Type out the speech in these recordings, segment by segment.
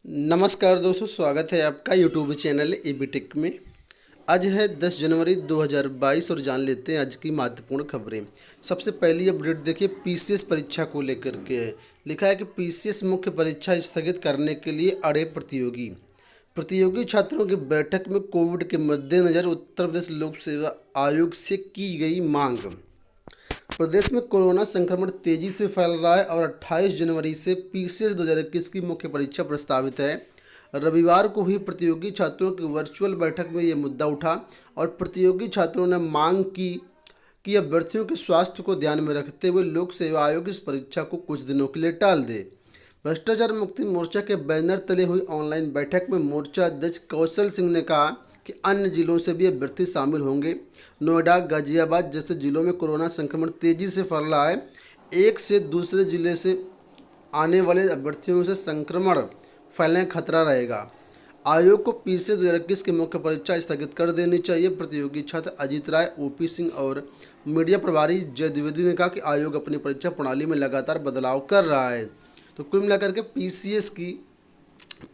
नमस्कार दोस्तों, स्वागत है आपका यूट्यूब चैनल एबी टेक में। आज है 10 जनवरी 2022 और जान लेते हैं आज की महत्वपूर्ण खबरें। सबसे पहली अपडेट देखिए, पीसीएस परीक्षा को लेकर के है। लिखा है कि पीसीएस मुख्य परीक्षा स्थगित करने के लिए अड़े प्रतियोगी। प्रतियोगी छात्रों की बैठक में कोविड के मद्देनज़र उत्तर प्रदेश लोक सेवा आयोग से की गई मांग। प्रदेश में कोरोना संक्रमण तेजी से फैल रहा है और 28 जनवरी से पीसीएस 2021 की मुख्य परीक्षा प्रस्तावित है। रविवार को हुई प्रतियोगी छात्रों की वर्चुअल बैठक में ये मुद्दा उठा और प्रतियोगी छात्रों ने मांग की कि अभ्यर्थियों के स्वास्थ्य को ध्यान में रखते हुए लोक सेवा आयोग इस परीक्षा को कुछ दिनों के लिए टाल दे। भ्रष्टाचार मुक्ति मोर्चा के बैनर तले हुई ऑनलाइन बैठक में मोर्चा अध्यक्ष कौशल सिंह ने कहा कि अन्य जिलों से भी अभ्यर्थी शामिल होंगे। नोएडा, गाजियाबाद जैसे जिलों में कोरोना संक्रमण तेजी से फैल रहा है। एक से दूसरे जिले से आने वाले अभ्यर्थियों से संक्रमण फैलने का खतरा रहेगा। आयोग को पीसीएस 2021 की मुख्य परीक्षा स्थगित कर देनी चाहिए। प्रतियोगी छात्र अजीत राय, ओपी सिंह और मीडिया प्रभारी जय द्विवेदी ने कहा कि आयोग अपनी परीक्षा प्रणाली में लगातार बदलाव कर रहा है। तो कुल मिलाकर के पीसीएस की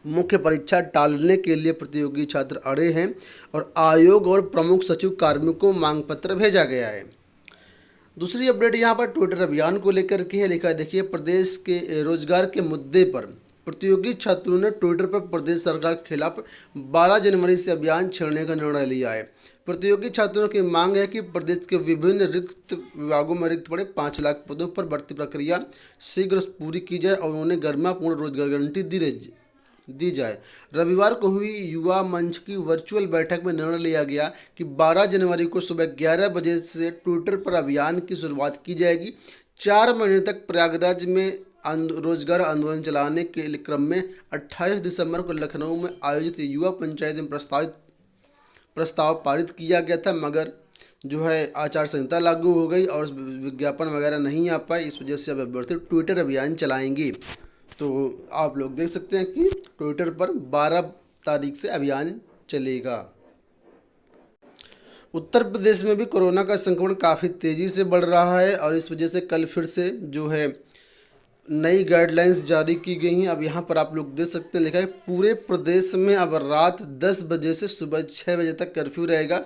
मुख्य परीक्षा टालने के लिए प्रतियोगी छात्र अड़े हैं और आयोग और प्रमुख सचिव कार्मिकों को मांग पत्र भेजा गया है। दूसरी अपडेट यहाँ पर ट्विटर अभियान को लेकर के है। लिखा है देखिए, प्रदेश के रोजगार के मुद्दे पर प्रतियोगी छात्रों ने ट्विटर पर प्रदेश सरकार के खिलाफ 12 जनवरी से अभियान छेड़ने का निर्णय लिया है। प्रतियोगी छात्रों की मांग है कि प्रदेश के विभिन्न रिक्त विभागों में रिक्त पड़े 5 लाख पदों पर भर्ती प्रक्रिया शीघ्र पूरी की जाए और उन्हें गरिमापूर्ण रोजगार गारंटी दी जाए। रविवार को हुई युवा मंच की वर्चुअल बैठक में निर्णय लिया गया कि 12 जनवरी को सुबह 11 बजे से ट्विटर पर अभियान की शुरुआत की जाएगी। 4 महीने तक प्रयागराज में रोजगार आंदोलन चलाने के क्रम में 28 दिसंबर को लखनऊ में आयोजित युवा पंचायत में प्रस्ताव पारित किया गया था, मगर जो है आचार संहिता लागू हो गई और विज्ञापन वगैरह नहीं आ पाए। इस वजह से अब अभ्यर्थी ट्विटर अभियान चलाएंगे। तो आप लोग देख सकते हैं कि ट्विटर पर 12 तारीख से अभियान चलेगा। उत्तर प्रदेश में भी कोरोना का संक्रमण काफ़ी तेज़ी से बढ़ रहा है और इस वजह से कल फिर से जो है नई गाइडलाइंस जारी की गई हैं। अब यहाँ पर आप लोग देख सकते हैं, लिखा है पूरे प्रदेश में अब रात 10 बजे से सुबह 6 बजे तक कर्फ्यू रहेगा।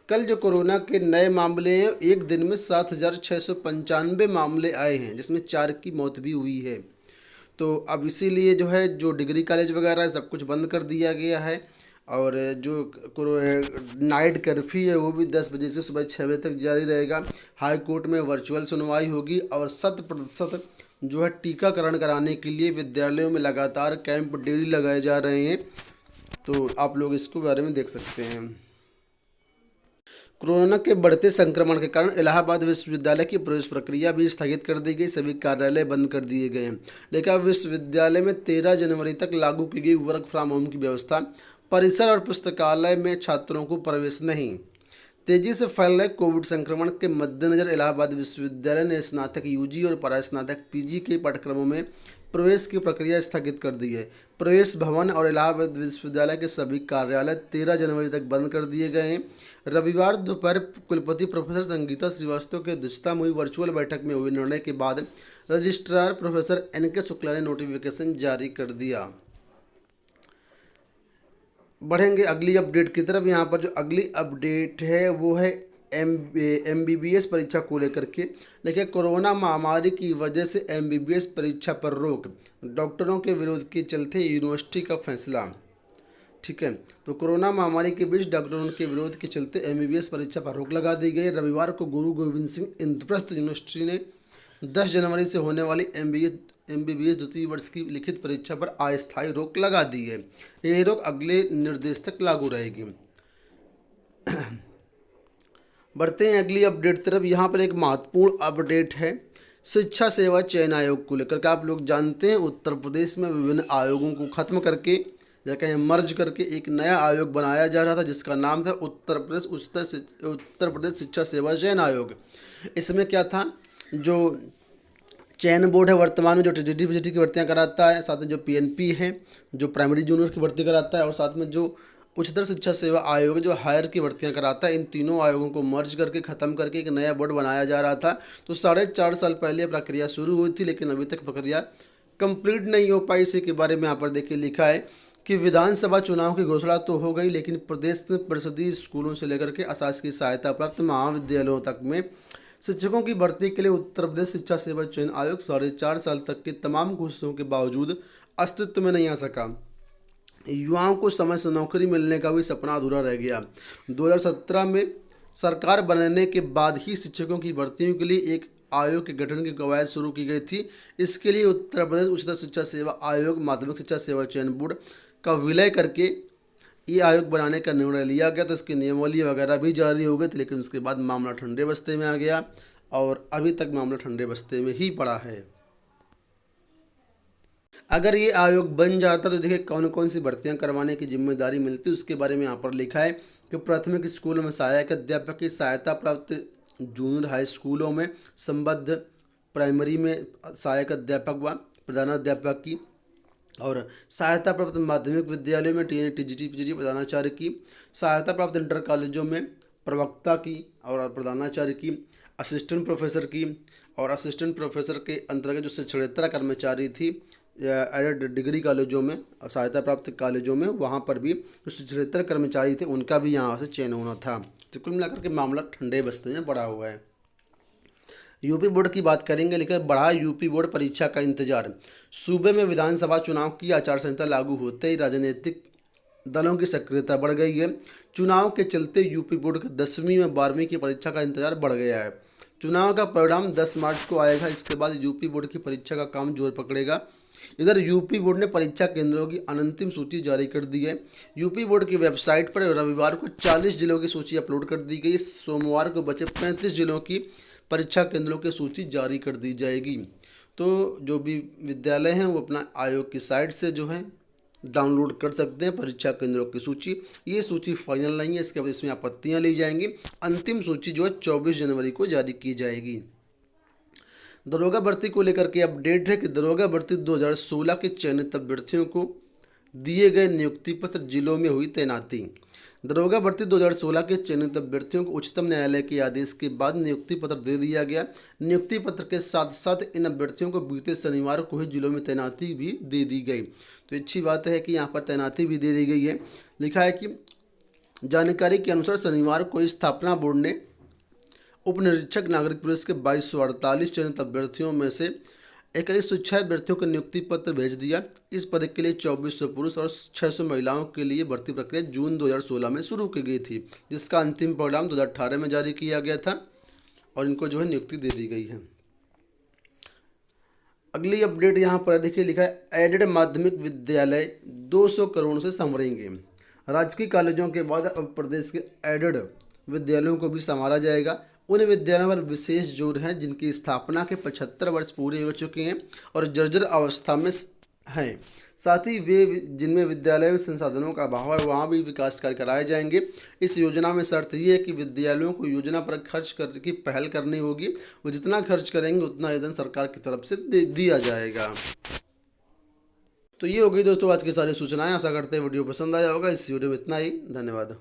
कल जो कोरोना के नए मामले हैं, एक दिन में 7,695 मामले आए हैं, जिसमें 4 की मौत भी हुई है। तो अब इसीलिए जो है जो डिग्री कॉलेज वगैरह है सब कुछ बंद कर दिया गया है और जो नाइट कर्फ्यू है वो भी 10 बजे से सुबह 6 बजे तक जारी रहेगा। हाई कोर्ट में वर्चुअल सुनवाई होगी और 100% जो है टीकाकरण कराने के लिए विद्यालयों में लगातार कैंप डेली लगाए जा रहे हैं। तो आप लोग इसके बारे में देख सकते हैं। कोरोना के बढ़ते संक्रमण के कारण इलाहाबाद विश्वविद्यालय की प्रवेश प्रक्रिया भी स्थगित कर दी गई। सभी कार्यालय बंद कर दिए गए हैं। लेकिन विश्वविद्यालय में 13 जनवरी तक लागू की गई वर्क फ्रॉम होम की व्यवस्था। परिसर और पुस्तकालय में छात्रों को प्रवेश नहीं। तेजी से फैल रहे कोविड संक्रमण के मद्देनज़र इलाहाबाद विश्वविद्यालय ने स्नातक यूजी और परास्नातक पीजी के पाठ्यक्रमों में प्रवेश की प्रक्रिया स्थगित कर दी है। प्रवेश भवन और इलाहाबाद विश्वविद्यालय के सभी कार्यालय 13 जनवरी तक बंद कर दिए गए हैं। रविवार दोपहर कुलपति प्रोफेसर संगीता श्रीवास्तव की अध्यक्षता में हुई वर्चुअल बैठक में हुए निर्णय के बाद रजिस्ट्रार प्रोफेसर NK शुक्ला ने नोटिफिकेशन जारी कर दिया। बढ़ेंगे अगली अपडेट की तरफ। यहाँ पर जो अगली अपडेट है वो है MBBS परीक्षा को लेकर के। देखिए, कोरोना महामारी की वजह से MBBS परीक्षा पर रोक, डॉक्टरों के विरोध के चलते यूनिवर्सिटी का फैसला। ठीक है, तो कोरोना महामारी के बीच डॉक्टरों के विरोध के चलते MBBS परीक्षा पर रोक लगा दी गई। रविवार को गुरु गोविंद सिंह इंद्रप्रस्थ यूनिवर्सिटी ने 10 जनवरी से होने वाली MBBS द्वितीय वर्ष की लिखित परीक्षा पर अस्थायी रोक लगा दी है। यह रोक अगले निर्देश तक लागू रहेगी। बढ़ते हैं अगली अपडेट तरफ। यहाँ पर एक महत्वपूर्ण अपडेट है शिक्षा सेवा चयन आयोग को लेकर के। आप लोग जानते हैं उत्तर प्रदेश में विभिन्न आयोगों को खत्म करके या कहें मर्ज करके एक नया आयोग बनाया जा रहा था, जिसका नाम था उत्तर प्रदेश शिक्षा सेवा चयन आयोग। इसमें क्या था, जो चयन बोर्ड है वर्तमान में जो TTT PGT की भर्तियाँ कराता है, साथ में जो PNP है जो प्राइमरी जूनियर की भर्ती कराता है, और साथ में जो उच्चतर शिक्षा सेवा आयोग जो हायर की भर्तियां कराता है, इन तीनों आयोगों को मर्ज करके ख़त्म करके एक नया बोर्ड बनाया जा रहा था। तो 4.5 साल पहले प्रक्रिया शुरू हुई थी, लेकिन अभी तक प्रक्रिया कंप्लीट नहीं हो पाई। इसी के बारे में यहाँ पर देखिए लिखा है कि विधानसभा चुनाव की घोषणा तो हो गई, लेकिन प्रदेश में परिषदीय स्कूलों से लेकर के अशासकीय सहायता प्राप्त महाविद्यालयों तक में शिक्षकों की भर्ती के लिए उत्तर प्रदेश शिक्षा सेवा चयन आयोग 4.5 साल तक की तमाम कोशिशों के बावजूद अस्तित्व में नहीं आ सका। युवाओं को समय से नौकरी मिलने का भी सपना अधूरा रह गया। 2017 में सरकार बनने के बाद ही शिक्षकों की भर्तियों के लिए एक आयोग के गठन की कवायद शुरू की गई थी। इसके लिए उत्तर प्रदेश उच्चतर शिक्षा सेवा आयोग माध्यमिक शिक्षा सेवा चयन बोर्ड का विलय करके ये आयोग बनाने का निर्णय लिया गया। तो इसकी नियमावली वगैरह भी जारी हो गई थी, लेकिन उसके बाद मामला ठंडे बस्ते में आ गया और अभी तक मामला ठंडे बस्ते में ही पड़ा है। अगर ये आयोग बन जाता तो देखिए कौन कौन सी भर्तियां करवाने की जिम्मेदारी मिलती, उसके बारे में यहाँ पर लिखा है कि प्राथमिक स्कूलों में सहायक अध्यापक की सहायता प्राप्त, जूनियर हाई स्कूलों में संबद्ध, प्राइमरी में सहायक अध्यापक व प्रधानाध्यापक की, और सहायता प्राप्त माध्यमिक विद्यालयों में टीजीटी पीजीटी प्रधानाचार्य की, सहायता प्राप्त इंटर कॉलेजों में प्रवक्ता की और प्रधानाचार्य की, असिस्टेंट प्रोफेसर की, और असिस्टेंट प्रोफेसर के अंतर्गत जो शिक्षणेतर कर्मचारी थी एडेड डिग्री कॉलेजों में, सहायता प्राप्त कॉलेजों में, वहाँ पर भी जो शिक्षणेतर कर्मचारी थे उनका भी यहाँ से चयन होना था। तो कुल मिलाकर के मामला ठंडे बस्ते में पड़ा हुआ है। यूपी बोर्ड की बात करेंगे, लेकिन बढ़ा यूपी बोर्ड परीक्षा का इंतजार। सूबे में विधानसभा चुनाव की आचार संहिता लागू होते ही राजनीतिक दलों की सक्रियता बढ़ गई है। चुनाव के चलते यूपी बोर्ड का 10वीं व 12वीं की परीक्षा का इंतजार बढ़ गया है। चुनाव का परिणाम 10 मार्च को आएगा। इसके बाद यूपी बोर्ड की परीक्षा का काम जोर पकड़ेगा। इधर यूपी बोर्ड ने परीक्षा केंद्रों की अंतिम सूची जारी कर दी है। यूपी बोर्ड की वेबसाइट पर रविवार को 40 जिलों की सूची अपलोड कर दी गई। सोमवार को बचे 35 जिलों की परीक्षा केंद्रों की सूची जारी कर दी जाएगी। तो जो भी विद्यालय हैं वो अपना आयोग की साइट से जो है डाउनलोड कर सकते हैं परीक्षा केंद्रों की सूची। ये सूची फाइनल नहीं है, इसके बाद इसमें आपत्तियां ली जाएंगी। अंतिम सूची जो है 24 जनवरी को जारी की जाएगी। दरोगा भर्ती को लेकर के अपडेट है कि दरोगा भर्ती 2016 के चयनित अभ्यर्थियों को दिए गए नियुक्ति पत्र, जिलों में हुई तैनाती। दरोगा भर्ती 2016 के चयनित अभ्यर्थियों को उच्चतम न्यायालय के आदेश के बाद नियुक्ति पत्र दे दिया गया। नियुक्ति पत्र के साथ साथ इन अभ्यर्थियों को बीते शनिवार को ही जिलों में तैनाती भी दे दी गई। तो अच्छी बात है कि यहाँ पर तैनाती भी दे दी गई है। लिखा है कि जानकारी के अनुसार शनिवार को स्थापना बोर्ड ने उप निरीक्षक नागरिक पुलिस के 2248 चयनित अभ्यर्थियों में से 2106 अभ्यर्थियों को नियुक्ति पत्र भेज दिया। इस पद के लिए 2400 पुरुष और 600 महिलाओं के लिए भर्ती प्रक्रिया जून 2016 में शुरू की गई थी, जिसका अंतिम परिणाम 2018 में जारी किया गया था और इनको जो है नियुक्ति दे दी गई है। अगली अपडेट यहाँ पर देखिए लिखा है एडेड माध्यमिक विद्यालय 200 करोड़ से संवरेंगे। राजकीय कॉलेजों के बाद अब प्रदेश के एडेड विद्यालयों को भी संवारा जाएगा। उन विद्यालयों पर विशेष जोर है जिनकी स्थापना के 75 वर्ष पूरे हो चुके हैं और जर्जर अवस्था में हैं। साथ ही वे जिनमें विद्यालय में संसाधनों का अभाव है वहाँ भी विकास कार्य कराए जाएंगे। इस योजना में शर्त ये है कि विद्यालयों को योजना पर खर्च करने की पहल करनी होगी। वो जितना खर्च करेंगे उतना वेतन सरकार की तरफ से दिया जाएगा। तो ये हो गई दोस्तों आज की सारी सूचनाएं। आशा करते हैं वीडियो पसंद आया होगा। इस वीडियो में इतना ही। धन्यवाद।